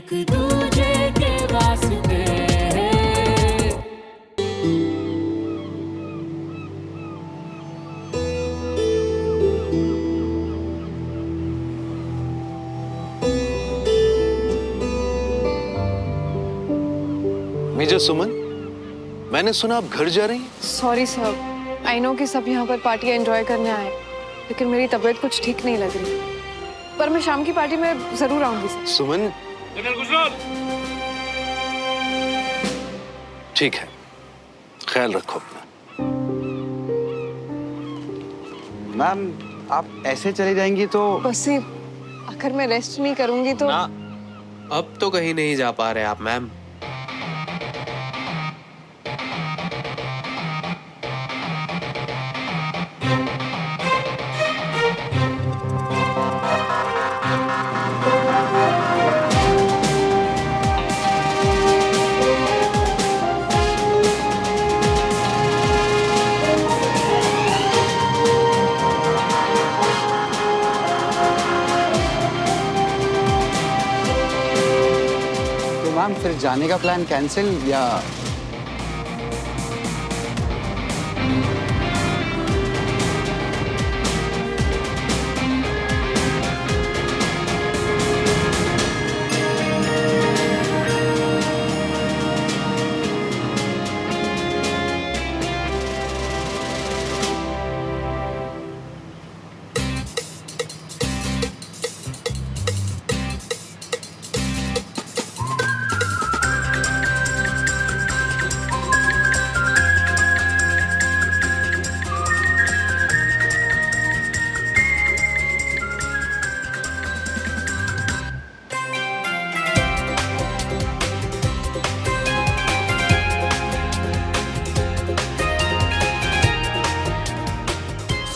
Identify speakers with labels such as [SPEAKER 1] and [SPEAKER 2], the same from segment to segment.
[SPEAKER 1] एक दूजे के वास्ते।
[SPEAKER 2] मेजर सुमन, मैंने सुना आप घर जा रही हैं?
[SPEAKER 3] सॉरी सर, आई नो कि सब यहाँ पर पार्टी एंजॉय करने आए, लेकिन मेरी तबीयत कुछ ठीक नहीं लग रही। पर मैं शाम की पार्टी में जरूर आऊंगी सर।
[SPEAKER 2] सुमन, ठीक है, ख्याल रखो अपना।
[SPEAKER 4] मैम, आप ऐसे चली जाएंगी तो
[SPEAKER 3] बस ही अगर मैं रेस्ट नहीं करूंगी तो
[SPEAKER 5] ना, अब तो कहीं नहीं जा पा रहे आप मैम।
[SPEAKER 4] मैम फिर जाने का प्लान कैंसिल या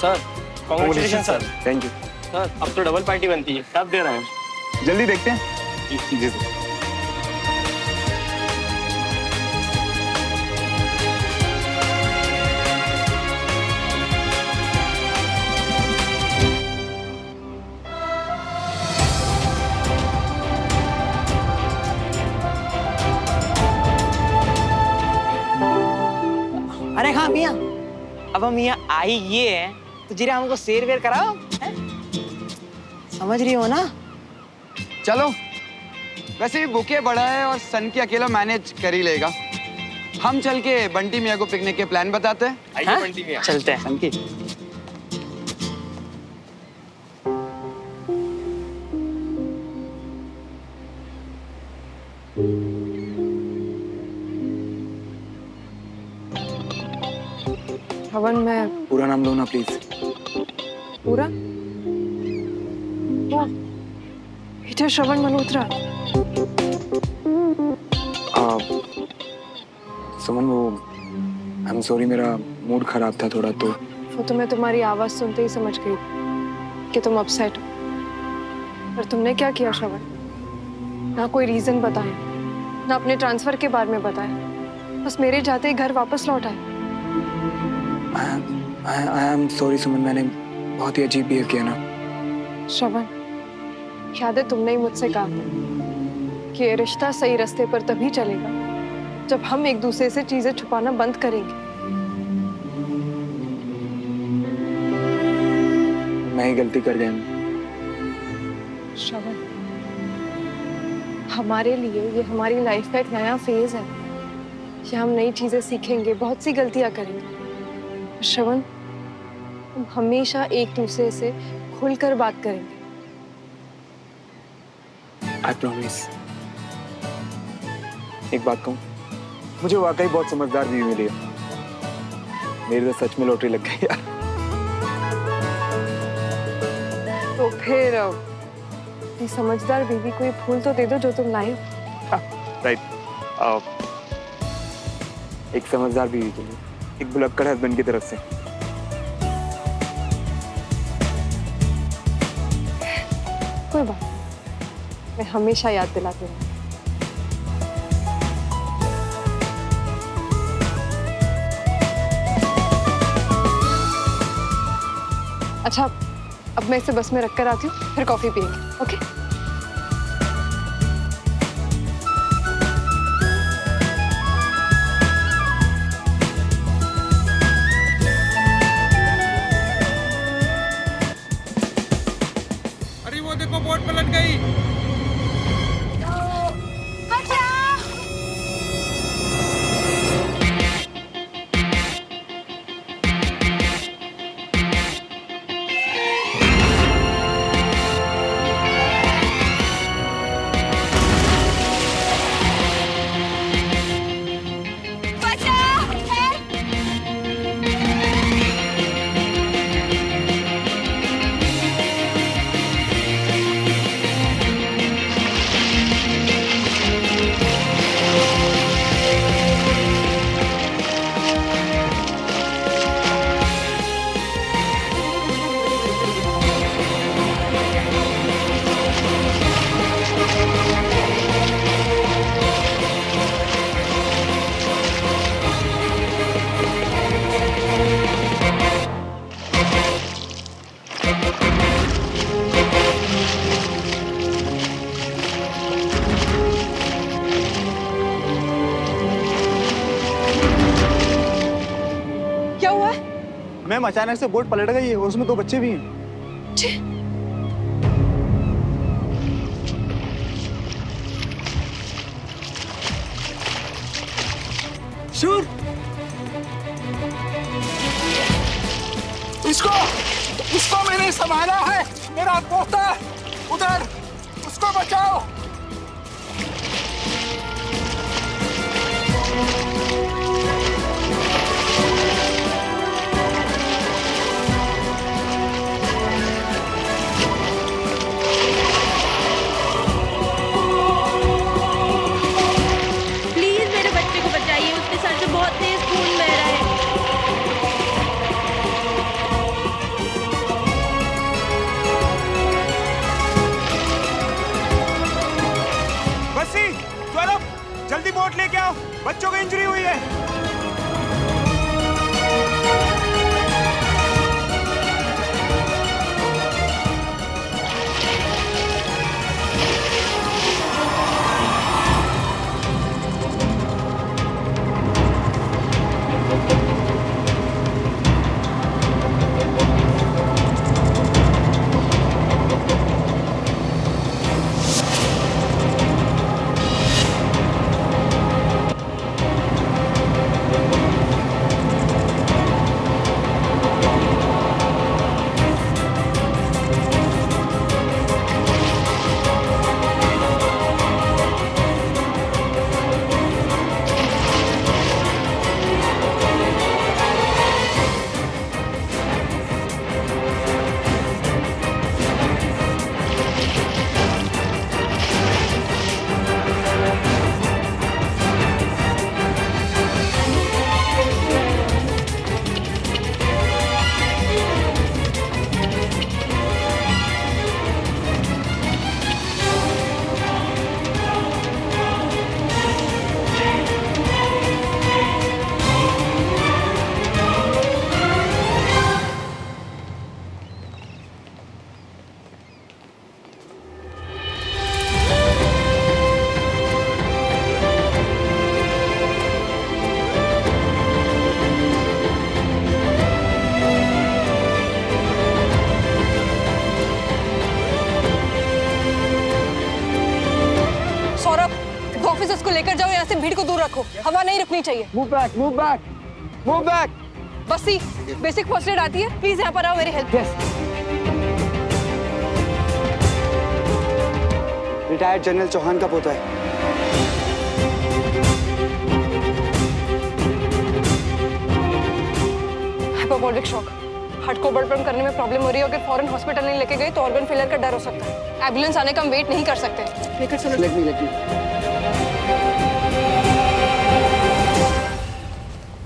[SPEAKER 6] sir congratulation sir.
[SPEAKER 4] Thank you
[SPEAKER 6] sir अब तो डबल पार्टी बनती है, कब दे रहे हैं?
[SPEAKER 4] जल्दी देखते हैं। जी सर।
[SPEAKER 7] अरे हाँ मियाँ, अब हम यहाँ आई ये है तो जरा हमको शेर वेर कराओ है? समझ रही हो ना?
[SPEAKER 4] चलो, वैसे भी बुके बड़ा है और सन की अकेला मैनेज कर ही लेगा। हम चल के बंटी मियाँ को पिकनिक के प्लान बताते हैं।
[SPEAKER 6] आइए बंटी भैया।
[SPEAKER 7] चलते हैं।
[SPEAKER 4] सन की
[SPEAKER 3] हवन में
[SPEAKER 4] पूरा नाम लो ना प्लीज।
[SPEAKER 3] पूरा वो पीटर श्रवण मल्होत्रा।
[SPEAKER 8] सुमन, वो आई एम सॉरी, मेरा मूड खराब था थोड़ा, तो
[SPEAKER 3] वो तो मैं तुम्हारी आवाज सुनते ही समझ गई कि तुम अपसेट हो। पर तुमने क्या किया श्रवण? ना कोई रीजन बताया, ना अपने ट्रांसफर के बारे में बताया, बस मेरे जाते ही घर वापस लौट आए।
[SPEAKER 8] आई एम सॉरी सुमन, मैंने बहुत ही अजीब बिहेव किया ना।
[SPEAKER 3] श्रवण, याद है तुमने ही मुझसे कहा था कि ये रिश्ता सही रास्ते पर तभी चलेगा जब हम एक दूसरे से चीजें छुपाना बंद करेंगे।
[SPEAKER 8] मैं ही गलती कर गया।
[SPEAKER 3] श्रवण, हमारे लिए ये हमारी लाइफ का एक नया फेज है। ये हम नई चीजें सीखेंगे, बहुत सी गलतियां करेंगे। श्रवण, हम हमेशा एक दूसरे से खुलकर बात करेंगे।
[SPEAKER 8] I promise. एक बात कहूँ, मुझे वाकई बहुत समझदार बीवी मिली है। मेरी तो सच में लॉटरी लग गई यार।
[SPEAKER 3] तो फिर ये समझदार बीवी को ये फूल तो दे दो जो तुम लाए हो।
[SPEAKER 8] राइट, एक समझदार बीवी के लिए, एक भुलक्कड़ हस्बैंड की तरफ से।
[SPEAKER 3] कोई बात नहीं, मैं हमेशा याद दिलाती हूँ। अच्छा, अब मैं इसे बस में रख कर आती हूँ, फिर कॉफी पियेंगे। ओके?
[SPEAKER 8] मैम अचानक से बोट पलट गई है, उसमें 2 बच्चे भी हैं।
[SPEAKER 9] शूर, इसको मैंने संभाला है, मेरा पोता उधर, उसको बचाओ।
[SPEAKER 10] प्लीज मेरे बच्चे को बचाइए, उसके सर से बहुत तेज खून बह रहा है।
[SPEAKER 9] बस्सी, सौरभ, जल्दी बोट लेके आओ, बच्चों को इंजरी हुई है।
[SPEAKER 3] ऑफिसर्स को लेकर जाओ, यहाँ से भीड़ को दूर रखो, हवा नहीं रुकनी चाहिए।
[SPEAKER 4] Move back, move back, move back.
[SPEAKER 3] Bassi, basic first aid आती है, प्लीज यहाँ पर आओ, मेरी हेल्प।
[SPEAKER 4] रिटायर्ड जनरल चौहान का पोता है।
[SPEAKER 3] हाइपोवोलिक शॉक, हार्ट को ब्लड पंप करने में प्रॉब्लम हो रही है। अगर फौरन हॉस्पिटल नहीं लेके गए तो ऑर्गन फेलियर का डर हो सकता है। एम्बुलेंस आने का हम वेट नहीं कर सकते। लेकर चलो।
[SPEAKER 4] Let me.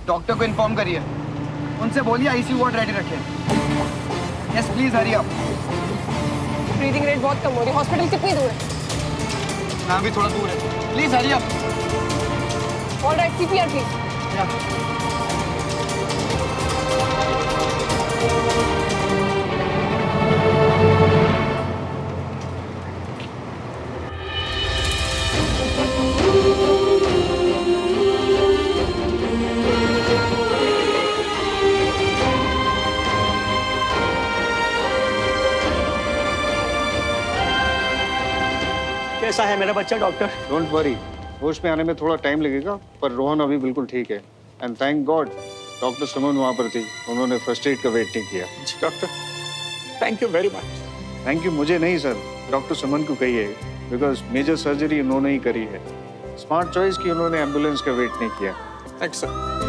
[SPEAKER 4] डॉक्टर को इन्फॉर्म करिए, उनसे बोलिए आईसीयू वार्ड रेडी रखें। Yes please, hurry up.
[SPEAKER 3] Breathing rate बहुत कम हो रही है। हॉस्पिटल कितनी दूर है?
[SPEAKER 4] यहाँ भी थोड़ा दूर है, please hurry up.
[SPEAKER 3] Alright, CPR please.
[SPEAKER 6] कैसा है मेरा बच्चा डॉक्टर?
[SPEAKER 8] डोंट वरी, होश में आने में थोड़ा टाइम लगेगा, पर रोहन अभी बिल्कुल ठीक है। एंड थैंक गॉड डॉक्टर सुमन वहाँ पर थी, उन्होंने फर्स्ट एड का वेट नहीं किया।
[SPEAKER 9] जी doctor, thank you very much.
[SPEAKER 8] Thank you मुझे नहीं सर, डॉक्टर सुमन को कहिए, बिकॉज मेजर सर्जरी उन्होंने ही करी है। स्मार्ट चॉइस की उन्होंने एम्बुलेंस का वेट नहीं किया।
[SPEAKER 9] Thanks sir.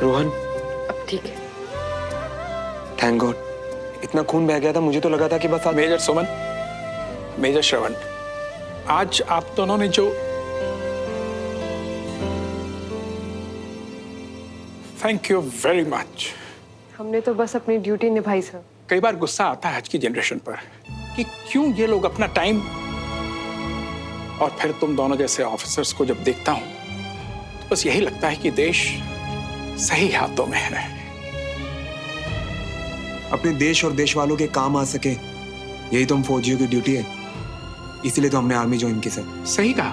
[SPEAKER 11] रोहन,
[SPEAKER 3] अब ठीक है।
[SPEAKER 11] थैंक गॉड, इतना खून बह गया था, मुझे तो लगा था कि बस आज।
[SPEAKER 9] मेजर सुमन, मेजर श्रवण, आज आप दोनों ने जो, थैंक यू वेरी मच।
[SPEAKER 3] हमने तो बस अपनी ड्यूटी निभाई सर।
[SPEAKER 9] कई बार गुस्सा आता है आज की जनरेशन पर कि क्यों ये लोग अपना टाइम, और फिर तुम दोनों जैसे ऑफिसर्स को जब देखता हूं तो बस यही लगता है कि देश सही हाथों में है।
[SPEAKER 11] अपने देश और देश वालों के काम आ सके, यही तो हम फौजियों की ड्यूटी है। इसीलिए तो हमने आर्मी ज्वाइन की सर।
[SPEAKER 9] सही कहा।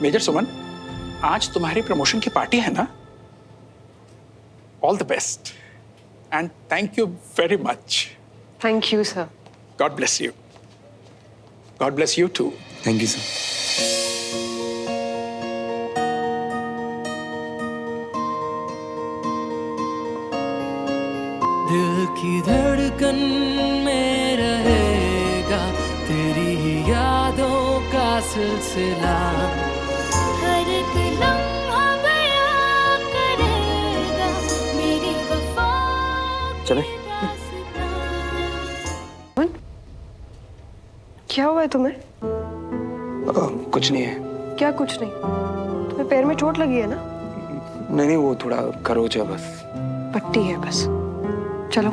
[SPEAKER 9] मेजर सुमन, आज तुम्हारी प्रमोशन की पार्टी है ना? All the best and thank you very much.
[SPEAKER 3] Thank you sir.
[SPEAKER 9] God bless you. God bless you too.
[SPEAKER 11] Thank you sir.
[SPEAKER 1] दिल की धड़कन में रहेगा तेरी ही यादों का सिलसिला,
[SPEAKER 10] हर एक लम्हा बयां करेगा मेरी वफा
[SPEAKER 11] चले।
[SPEAKER 3] क्या हुआ है तुम्हें?
[SPEAKER 11] कुछ नहीं है।
[SPEAKER 3] क्या कुछ नहीं? तुम्हें पैर में चोट लगी है ना?
[SPEAKER 11] नहीं नहीं, वो थोड़ा खरोच है बस।
[SPEAKER 3] पट्टी है बस। चलो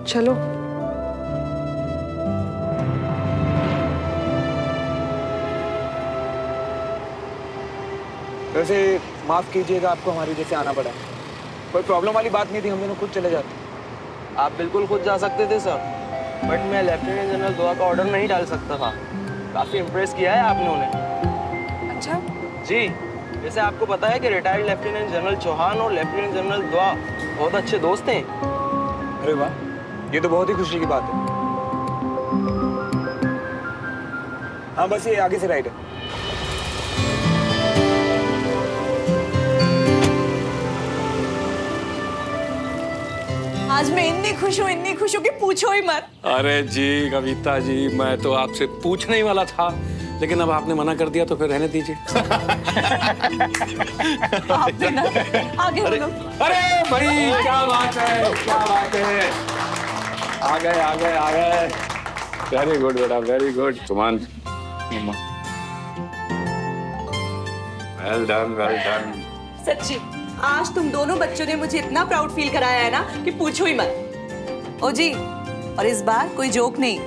[SPEAKER 3] चलो।
[SPEAKER 11] वैसे माफ कीजिएगा, आपको हमारी वजह से आना पड़ा। कोई प्रॉब्लम वाली बात नहीं थी, हम दोनों खुद चले जाते।
[SPEAKER 7] आप बिल्कुल खुद जा सकते थे सर, बट मैं लेफ्टिनेंट जनरल दुआ का ऑर्डर नहीं डाल सकता था। काफी इम्प्रेस किया है आपने उन्हें।
[SPEAKER 3] अच्छा
[SPEAKER 7] जी, वैसे आपको पता है कि रिटायर्ड लेफ्टिनेंट जनरल चौहान और लेफ्टिनेंट जनरल दुआ बहुत अच्छे दोस्त हैं।
[SPEAKER 11] अरे वाह, ये तो बहुत ही खुशी की बात है। हाँ बस ये आगे से राइट है।
[SPEAKER 10] आज मैं इतनी खुश हूँ कि पूछो ही मत।
[SPEAKER 12] अरे जी कविता जी, मैं तो आपसे पूछने ही वाला था, लेकिन अब आपने मना कर दिया तो फिर रहने दीजिए।
[SPEAKER 10] आप भी ना आगे बोलो।
[SPEAKER 12] अरे भाई क्या बात है, क्या बात है। आ गए। वेरी गुड बेटा, वेरी गुड। सुमन, वेल डन।
[SPEAKER 10] सच्ची आज तुम दोनों बच्चों ने मुझे इतना प्राउड फील कराया है ना कि पूछो ही मत। ओ जी, और इस बार कोई जोक नहीं।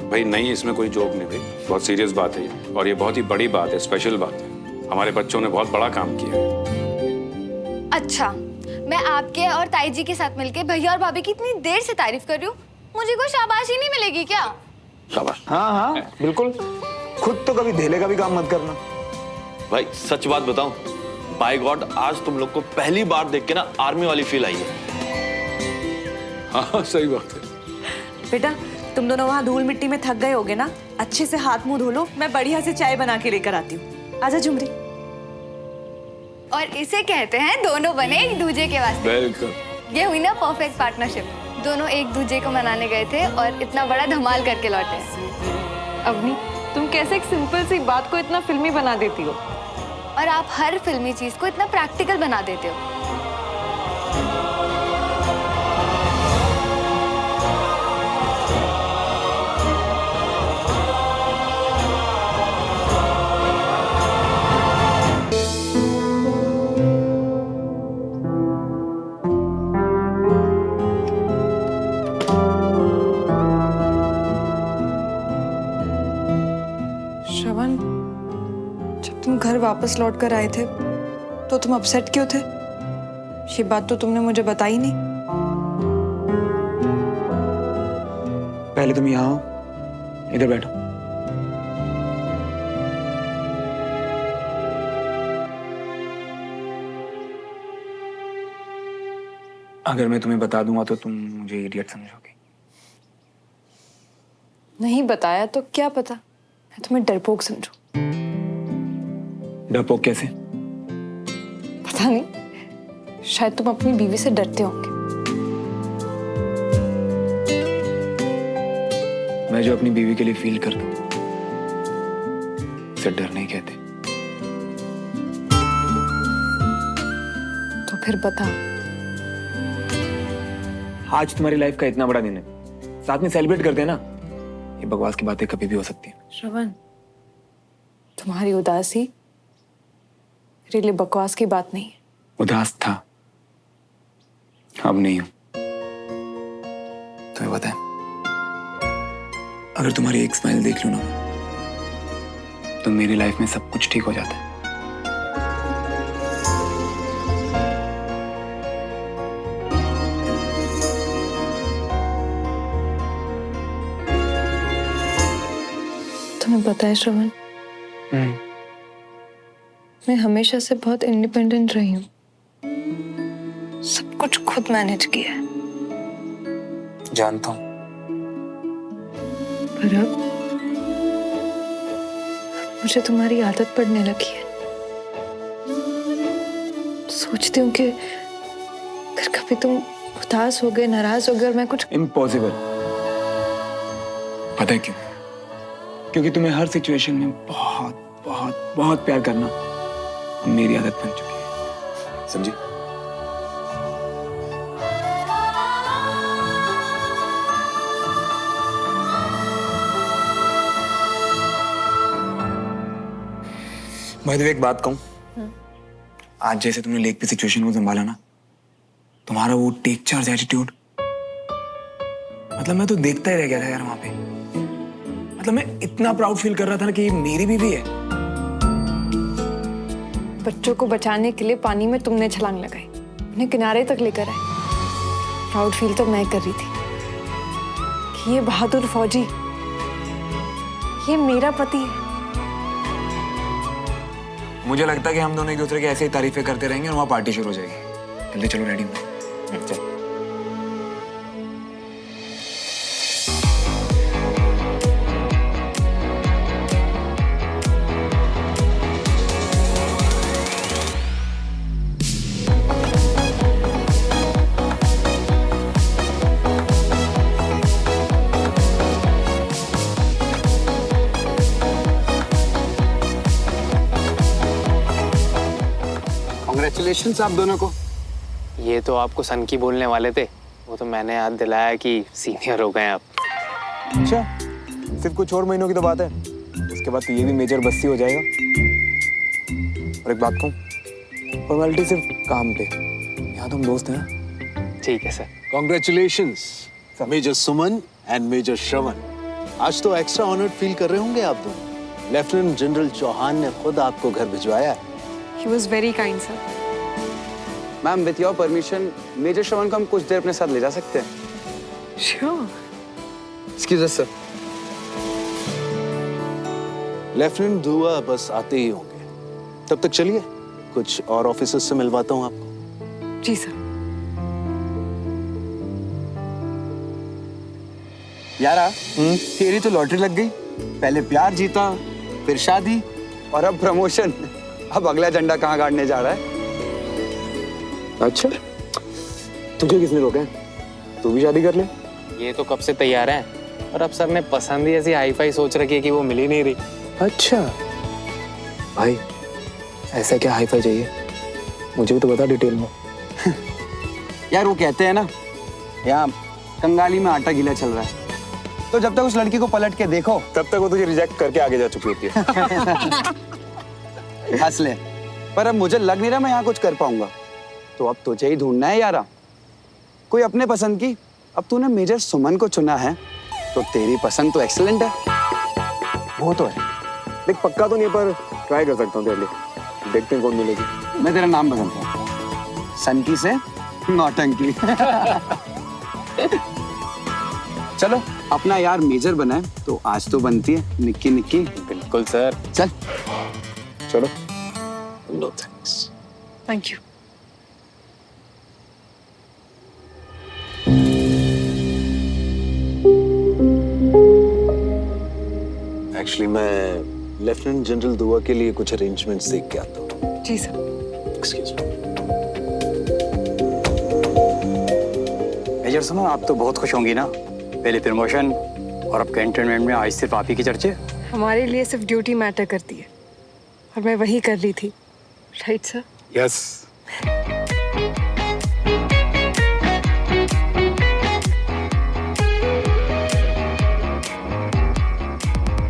[SPEAKER 12] भाई नहीं, इसमें कोई जोक नहीं भाई, बहुत सीरियस बात है ये, और ये बहुत ही बड़ी बात है, स्पेशल बात है। हमारे बच्चों ने बहुत बड़ा काम किया है।
[SPEAKER 13] अच्छा, मैं आपके और ताई जी के साथ मिलके भैया और भाभी की इतनी देर से तारीफ कर रही हूँ, मुझे कोई शाबाशी नहीं मिलेगी क्या?
[SPEAKER 12] शाबाश।
[SPEAKER 11] हाँ बिल्कुल, खुद तो कभी धेले का भी काम मत करना।
[SPEAKER 14] भाई सच बात बताऊं, बाय गॉड आज तुम लोग को पहली बार देख के ना आर्मी वाली फील आई है।
[SPEAKER 12] हाँ सही बात है।
[SPEAKER 10] बेटा तुम दोनों वहाँ धूल मिट्टी में थक गए होगे ना, अच्छे से हाथ मुंह धो लो, मैं बढ़िया से चाय बना के लेकर आती हूँ। आजा झुमरी।
[SPEAKER 13] और इसे कहते हैं दोनों बने एक दूजे के वास्ते।
[SPEAKER 12] बिल्कुल।
[SPEAKER 13] ये हुई ना परफेक्ट पार्टनरशिप। दोनों एक दूजे को मनाने गए थे और इतना बड़ा धमाल करके लौटे।
[SPEAKER 3] अवनी, तुम कैसे एक सिंपल सी बात को इतना फिल्मी बना देती हो?
[SPEAKER 13] और आप हर फिल्मी चीज को इतना प्रैक्टिकल बना देते हो।
[SPEAKER 3] श्रवण, जब तुम घर वापस लौट कर आए थे तो तुम अपसेट क्यों थे? ये बात तो तुमने मुझे बताई नहीं।
[SPEAKER 11] पहले तुम यहाँ आओ, इधर बैठो। अगर मैं तुम्हें बता दूंगा तो तुम मुझे इडियट समझोगी।
[SPEAKER 3] नहीं बताया तो क्या पता मैं तुम्हें डरपोक समझूं।
[SPEAKER 11] डरपोक कैसे?
[SPEAKER 3] पता नहीं, शायद तुम अपनी बीवी से डरते होंगे।
[SPEAKER 11] मैं जो अपनी बीवी के लिए फील करता हूँ उसे डर नहीं कहते।
[SPEAKER 3] तो फिर बता।
[SPEAKER 11] आज तुम्हारी लाइफ का इतना बड़ा दिन है, साथ में सेलिब्रेट करते हैं ना। ये बकवास की बातें कभी भी हो सकती हैं।
[SPEAKER 3] श्रवण, तुम्हारी उदासी मेरे लिए बकवास की बात नहीं है।
[SPEAKER 11] उदास था, अब नहीं हूं। तुम्हें पता है, अगर तुम्हारी एक स्माइल देख लूं ना तो मेरी लाइफ में सब कुछ ठीक हो जाता है।
[SPEAKER 3] तुम्हें पता है श्रवण, मैं हमेशा से बहुत इंडिपेंडेंट रही हूँ, सब कुछ खुद मैनेज किया है।
[SPEAKER 11] जानता हूँ।
[SPEAKER 3] पर अब मुझे तुम्हारी आदत पड़ने लगी है। सोचती हूँ कि अगर कभी तुम उदास हो गए, नाराज हो गए और मैं कुछ
[SPEAKER 11] इम्पॉसिबल। पता है क्यों? क्योंकि तुम्हें हर सिचुएशन में बहुत बहुत बहुत प्यार करना मेरी आदत बन चुकी है, समझी? मैं तो एक बात कहूं, आज जैसे तुमने लेक पे सिचुएशन को संभाला ना, तुम्हारा वो टेक चार्ज एटीट्यूड, मतलब मैं तो देखता ही रह गया था यार वहां पे। मतलब मैं इतना प्राउड फील कर रहा था ना कि ये मेरी बीवी है।
[SPEAKER 3] बच्चों को बचाने के लिए पानी में तुमने छलांग लगाई, उन्हें किनारे तक लेकर आए। प्राउड फील तो मैं कर रही थी कि ये बहादुर फौजी, ये मेरा पति है।
[SPEAKER 11] मुझे लगता है कि हम दोनों एक दूसरे की ऐसे ही तारीफें करते रहेंगे और वहां पार्टी शुरू हो जाएगी। जल्दी चलो, रेडी हो। चल।
[SPEAKER 4] कांग्रेचुलेशंस आप दोनों को।
[SPEAKER 5] ये तो आपको सन की बोलने वाले थे, वो तो मैंने याद दिलाया कि सीनियर हो गए आप।
[SPEAKER 11] अच्छा, सिर्फ कुछ और महीनों की तो बात है, उसके बाद तो ये भी मेजर बस्ती हो जाएगा। और एक बात कहूं, फॉर्मेलिटी सिर्फ काम पे, यहाँ तो हम दोस्त हैं।
[SPEAKER 5] ठीक है sir.
[SPEAKER 2] Congratulations major Suman and major Shravan. आज तो एक्स्ट्रा ऑनर्ड फील कर रहे होंगे आप दोनों। लेफ्टिनेंट जनरल चौहान ने खुद आपको घर भिजवाया है।
[SPEAKER 3] He was very kind, sir.
[SPEAKER 4] Ma'am, with your permission major Shravan को हम कुछ देर अपने साथ ले जा सकते हैं?
[SPEAKER 3] Sure.
[SPEAKER 4] एक्सक्यूज अस सर।
[SPEAKER 2] लेफ्टिनेंट धुआ बस आते ही होंगे, तब तक चलिए कुछ और ऑफिसर्स से मिलवाता हूँ आपको।
[SPEAKER 3] जी सर।
[SPEAKER 4] यारा, तेरी तो लॉटरी लग गई। पहले प्यार जीता, फिर शादी और अब प्रमोशन। अब अगला झंडा कहाँ गाड़ने जा रहा है?
[SPEAKER 11] अच्छा, तुझे किसने रोका है? तू भी शादी कर ले।
[SPEAKER 5] ये तो कब से तैयार है, और अब सर ने पसंद ही ऐसी हाई फाई सोच रखी है कि वो मिल ही नहीं रही।
[SPEAKER 11] अच्छा भाई, ऐसा क्या हाई फाई चाहिए? मुझे भी तो बता डिटेल में।
[SPEAKER 4] यार वो कहते हैं ना, यहाँ कंगाली में आटा गीला चल रहा है, तो जब तक उस लड़की को पलट के देखो
[SPEAKER 11] तब तक वो तुझे रिजेक्ट करके आगे जा चुकी होती है।
[SPEAKER 4] हंस ले, पर अब मुझे लग नहीं रहा मैं यहाँ कुछ कर पाऊंगा। तो अब तुझे ही ढूंढना है यारा, कोई अपने पसंद की। अब तूने मेजर सुमन को चुना है तो तेरी पसंद तो एक्सीलेंट है।
[SPEAKER 11] वो तो है, देख पक्का तो नहीं, पर ट्राई कर सकता हूँ तेरे लिए। देखते हैं कौन मिलेगी।
[SPEAKER 4] मैं तेरा नाम बदलता हूँ, सनकी से नौटंकी। चलो, अपना यार मेजर बना है तो आज तो बनती है निक्की निक्की।
[SPEAKER 5] बिल्कुल सर।
[SPEAKER 4] चल
[SPEAKER 11] चलो।
[SPEAKER 2] No thanks.
[SPEAKER 3] Thank you.
[SPEAKER 2] Actually मैं लेफ्टिनेंट जनरल दुआ के लिए कुछ अरेंजमेंट्स देख के आता हूँ।
[SPEAKER 3] जी सर।
[SPEAKER 2] Excuse me.
[SPEAKER 6] मेजर सुनो, आप तो बहुत खुश होंगी ना, पहले प्रमोशन और अब कैंटोनमेंट में आज सिर्फ आप ही की चर्चे।
[SPEAKER 3] हमारे लिए सिर्फ ड्यूटी मैटर करती है और मैं वही कर रही थी, right sir?
[SPEAKER 11] Yes.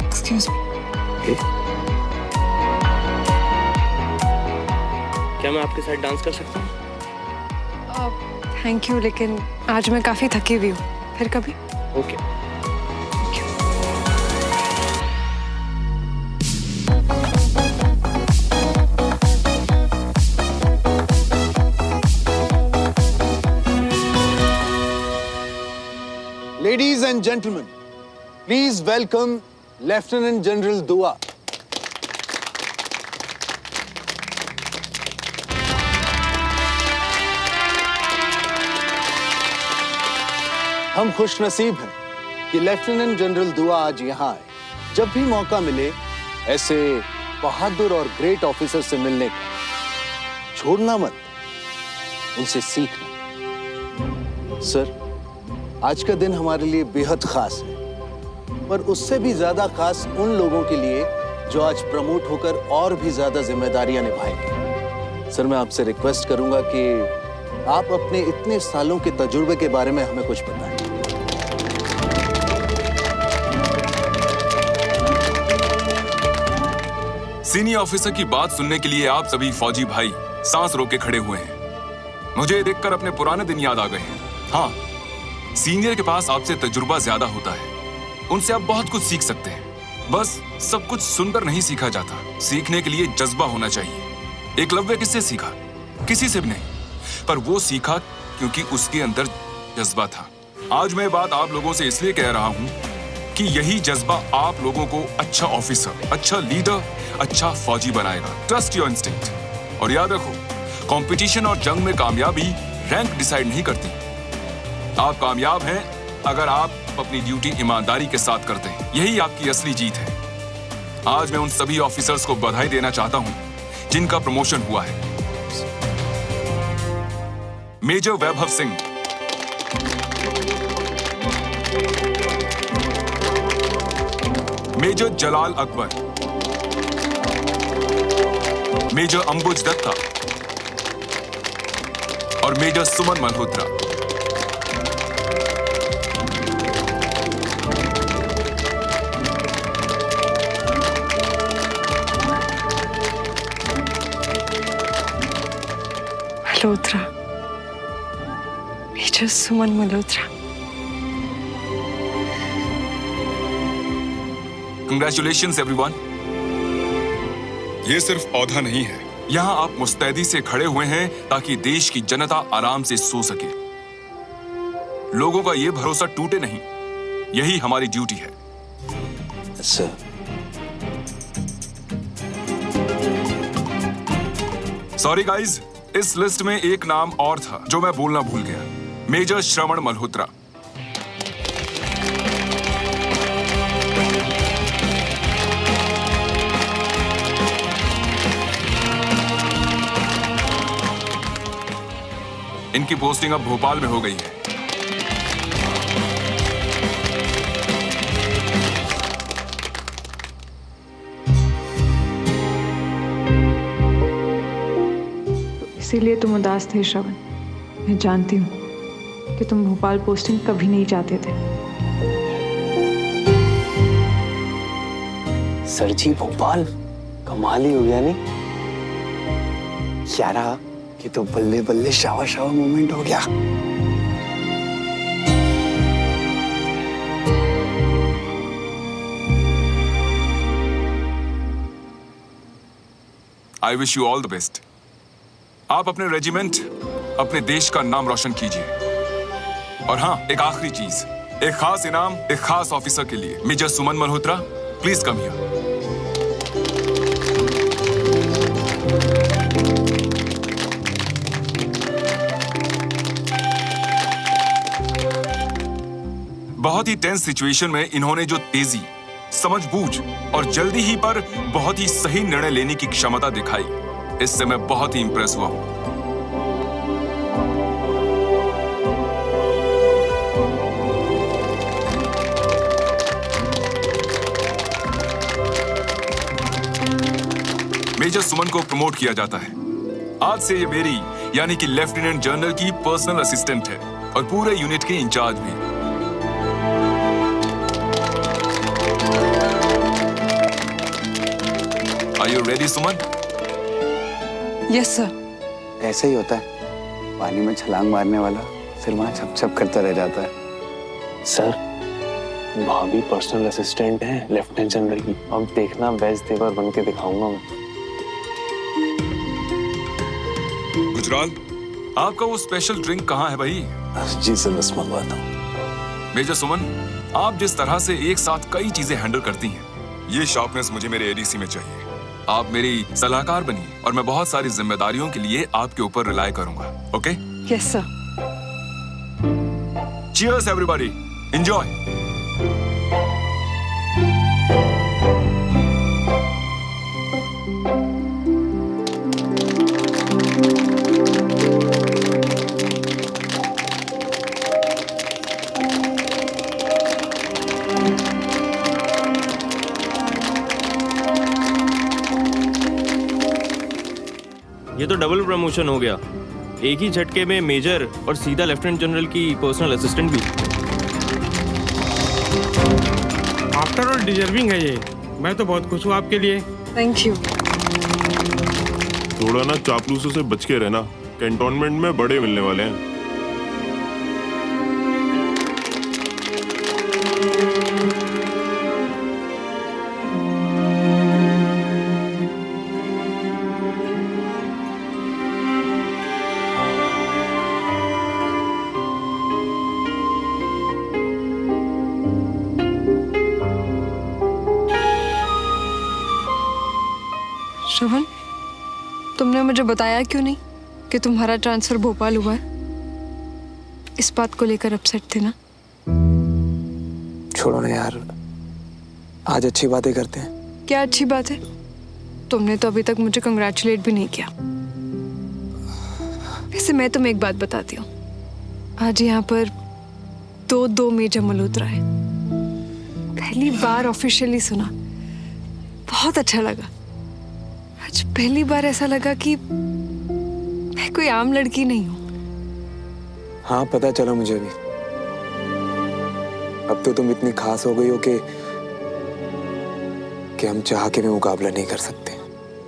[SPEAKER 3] Excuse me.
[SPEAKER 6] क्या मैं आपके साथ डांस कर सकता हूँ?
[SPEAKER 3] थैंक यू, लेकिन आज मैं काफी थकी हुई हूँ, फिर कभी।
[SPEAKER 6] Okay.
[SPEAKER 2] Ladies and gentlemen, please welcome lieutenant general दुआ। हम खुशनसीब हैं कि लेफ्टिनेंट जनरल दुआ आज यहाँ आए। जब भी मौका मिले ऐसे बहादुर और ग्रेट ऑफिसर से मिलने का, छोड़ना मत, उनसे सीखना। सर, आज का दिन हमारे लिए बेहद खास है, पर उससे भी ज्यादा खास उन लोगों के लिए जो आज प्रमोट होकर और भी ज्यादा जिम्मेदारियां निभाएंगे। सर, मैं आपसे रिक्वेस्ट करूंगा कि आप अपने इतने सालों के तजुर्बे के बारे में हमें कुछ बताएं।
[SPEAKER 15] सीनियर ऑफिसर की बात सुनने के लिए आप सभी फौजी भाई सांस रोक के खड़े हुए हैं। मुझे देखकर अपने पुराने दिन याद आ गए हैं। हाँ, सीनियर के पास आपसे तजुर्बा ज्यादा होता है, उनसे आप बहुत कुछ सीख सकते हैं। बस सब कुछ सुनकर नहीं सीखा जाता, सीखने के लिए जज्बा होना चाहिए। एकलव्य किससे सीखा? किसी से भी नहीं, पर वो सीखा क्योंकि उसके अंदर जज्बा था। आज मैं बात आप लोगों से इसलिए कह रहा हूं कि यही जज्बा आप लोगों को अच्छा ऑफिसर, अच्छा लीडर, अच्छा फौजी बनाएगा। Trust your instinct. और याद रखो, कंपटीशन और जंग में कामयाबी रैंक डिसाइड नहीं करती। आप कामयाब हैं अगर आप अपनी ड्यूटी ईमानदारी के साथ करते हैं। यही आपकी असली जीत है। आज मैं उन सभी ऑफिसर्स को बधाई देना चाहता हूं जिनका प्रमोशन हुआ है। Major Vaibhav Singh, major Jalal Akbar, major Ambuj Dutta और major Suman Malhotra.
[SPEAKER 3] Malhotra, major Suman Malhotra.
[SPEAKER 15] Congratulations everyone. ये सिर्फ औहदा नहीं है, यहाँ आप मुस्तैदी से खड़े हुए हैं ताकि देश की जनता आराम से सो सके। लोगों का ये भरोसा टूटे नहीं, यही हमारी ड्यूटी है।
[SPEAKER 2] सर,
[SPEAKER 15] सॉरी गाइज, इस लिस्ट में एक नाम और था जो मैं बोलना भूल गया। मेजर श्रवण मल्होत्रा। इनकी पोस्टिंग अब भोपाल में हो गई है।
[SPEAKER 3] इसीलिए तुम उदास थे श्रवण। मैं जानती हूँ कि तुम भोपाल पोस्टिंग कभी नहीं चाहते थे।
[SPEAKER 4] सर जी, भोपाल कमाल ही हो गया नहीं? यारा, ये तो बल्ले बल्ले शावा शावा मोमेंट हो गया।
[SPEAKER 15] I wish you all the best. आप अपने रेजिमेंट, अपने देश का नाम रोशन कीजिए। और हाँ, एक आखिरी चीज, एक खास इनाम एक खास ऑफिसर के लिए। Major Suman Malhotra, please come here. बहुत ही टेंस सिचुएशन में इन्होंने जो तेजी, समझबूझ और जल्दी ही पर बहुत ही सही निर्णय लेने की क्षमता दिखाई, इससे मैं बहुत ही इंप्रेस हुआ हूं। मेजर सुमन को प्रमोट किया जाता है। आज से ये मेरी यानी कि लेफ्टिनेंट जनरल की पर्सनल असिस्टेंट है और पूरे यूनिट के इंचार्ज भी। Are you ready, Suman?
[SPEAKER 3] Yes sir.
[SPEAKER 4] ऐसे ही होता है, पानी में छलांग मारने वाला फिर वहां छप छप करता रह जाता है।
[SPEAKER 5] सर, भाभी पर्सनल असिस्टेंट है लेफ्टिनेंट जनरल की। अब देखना, बेस्ट देवर बन के दिखाऊंगा मैं।
[SPEAKER 15] गुजराल, आपका वो स्पेशल ड्रिंक कहाँ है भाई?
[SPEAKER 2] जी सर, बस मंगवाता हूँ।
[SPEAKER 15] मेजर सुमन, आप जिस तरह से एक साथ कई चीजें हैंडल करती हैं, ये शार्पनेस मुझे मेरे एडीसी में चाहिए। आप मेरी सलाहकार बनिए और मैं बहुत सारी जिम्मेदारियों के लिए आपके ऊपर रिलाय करूंगा। Okay?
[SPEAKER 3] Yes sir.
[SPEAKER 15] Cheers everybody. Enjoy.
[SPEAKER 16] ये तो डबल प्रमोशन हो गया, एक ही झटके में मेजर और सीधा लेफ्टिनेंट जनरल की पर्सनल असिस्टेंट भी।
[SPEAKER 17] आफ्टर ऑल डिजर्विंग है ये। मैं तो बहुत खुश हूँ आपके लिए।
[SPEAKER 3] Thank you.
[SPEAKER 18] थोड़ा ना चापलूसों से बच के रहना, कैंटोनमेंट में बड़े मिलने वाले हैं।
[SPEAKER 3] श्रवण, तुमने मुझे बताया क्यों नहीं कि तुम्हारा ट्रांसफर भोपाल हुआ है? इस बात को लेकर अपसेट थे ना?
[SPEAKER 11] छोड़ो ना यार, आज अच्छी बातें करते हैं।
[SPEAKER 3] क्या अच्छी बात है? तुमने तो अभी तक मुझे कंग्रेचुलेट भी नहीं किया। वैसे मैं तुम्हें एक बात बताती हूँ, आज यहाँ पर दो मेजर मल्होत्रा है। पहली बार ऑफिशियली सुना, बहुत अच्छा लगा। आज पहली बार ऐसा लगा कि मैं कोई आम लड़की नहीं हूँ।
[SPEAKER 11] हाँ पता चला मुझे भी। अब तो तुम इतनी खास हो गई हो कि हम चाह के भी मुकाबला नहीं कर सकते।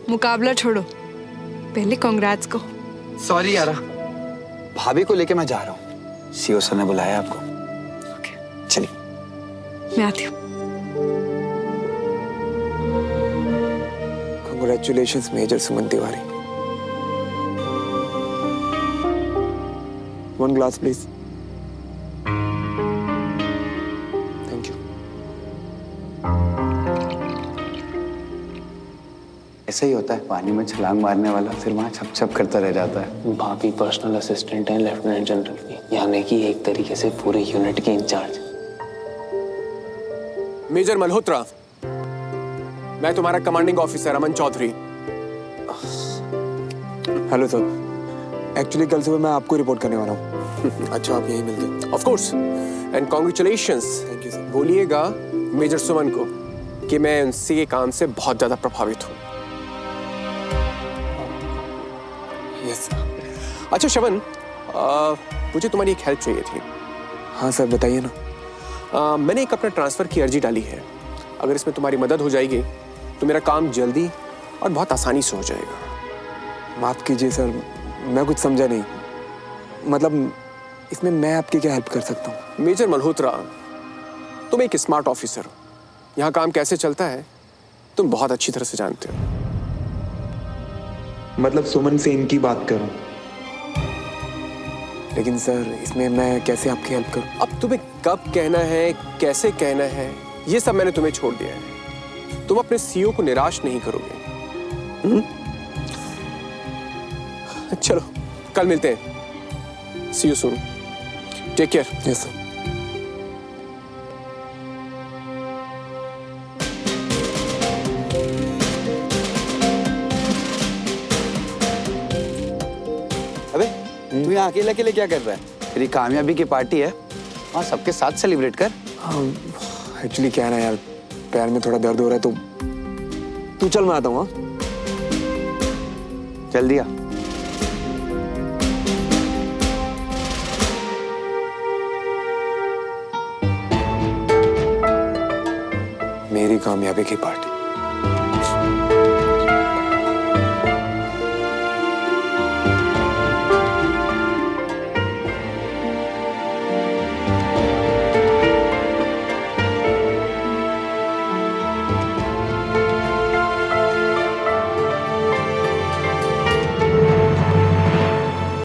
[SPEAKER 3] मुकाबला छोड़ो, पहले कांग्रेट्स को।
[SPEAKER 4] सॉरी यारा, भाभी को लेके मैं जा रहा हूँ। सीओ सर ने बुलाया आपको। चलिए
[SPEAKER 3] मैं आती हूँ।
[SPEAKER 11] Congratulations, Major Suman Tiwari. One glass, please. Thank you.
[SPEAKER 4] ऐसा ही होता है, पानी में छलांग मारने वाला फिर वहां छप छप करता रह जाता है।
[SPEAKER 5] भाभी पर्सनल असिस्टेंट है लेफ्टिनेंट जनरल की, यानी कि एक तरीके से पूरे यूनिट के इंचार्ज।
[SPEAKER 19] मेजर मल्होत्रा, मैं तुम्हारा commanding officer Aman Chaudhary.
[SPEAKER 11] Hello sir, actually कल सुबह मैं आपको रिपोर्ट करने वाला हूँ। अच्छा आप यहीं मिल गए।
[SPEAKER 19] Of course, and congratulations.
[SPEAKER 11] Thank you sir.
[SPEAKER 19] बोलिएगा मेजर सुमन को कि मैं उनसे के काम से बहुत ज्यादा प्रभावित हूँ।
[SPEAKER 11] Yes sir.
[SPEAKER 19] अच्छा श्रवण, मुझे तुम्हारी एक हेल्प चाहिए थी।
[SPEAKER 11] हाँ सर बताइए ना।
[SPEAKER 19] मैंने एक अपना ट्रांसफर की अर्जी डाली है। अगर इसमें तुम्हारी मदद हो जाएगी तो मेरा काम जल्दी और बहुत आसानी से हो जाएगा।
[SPEAKER 11] माफ कीजिए सर, मैं कुछ समझा नहीं। मतलब इसमें मैं आपकी क्या हेल्प कर सकता हूँ?
[SPEAKER 19] मेजर मल्होत्रा, तुम एक स्मार्ट ऑफिसर हो। यहाँ काम कैसे चलता है तुम बहुत अच्छी तरह से जानते हो।
[SPEAKER 11] मतलब सुमन से इनकी बात करूं, लेकिन सर इसमें मैं कैसे आपकी हेल्प करूं?
[SPEAKER 19] अब तुम्हें कब कहना है, कैसे कहना है, ये सब मैंने तुम्हें छोड़ दिया है। तुम अपने सीईओ को निराश नहीं करोगे। चलो कल मिलते हैं। See you soon. Take care.
[SPEAKER 11] Yes sir.
[SPEAKER 4] अबे तू यहाँ अकेले अकेले क्या कर रहा है? तेरी कामयाबी की पार्टी है, हाँ सबके साथ सेलिब्रेट कर।
[SPEAKER 11] हाँ एक्चुअली क्या है ना यार, पैर में थोड़ा दर्द हो रहा है, तो तू चल मैं आता हूँ।
[SPEAKER 4] चल दिया।
[SPEAKER 11] मेरी कामयाबी की पार्टी।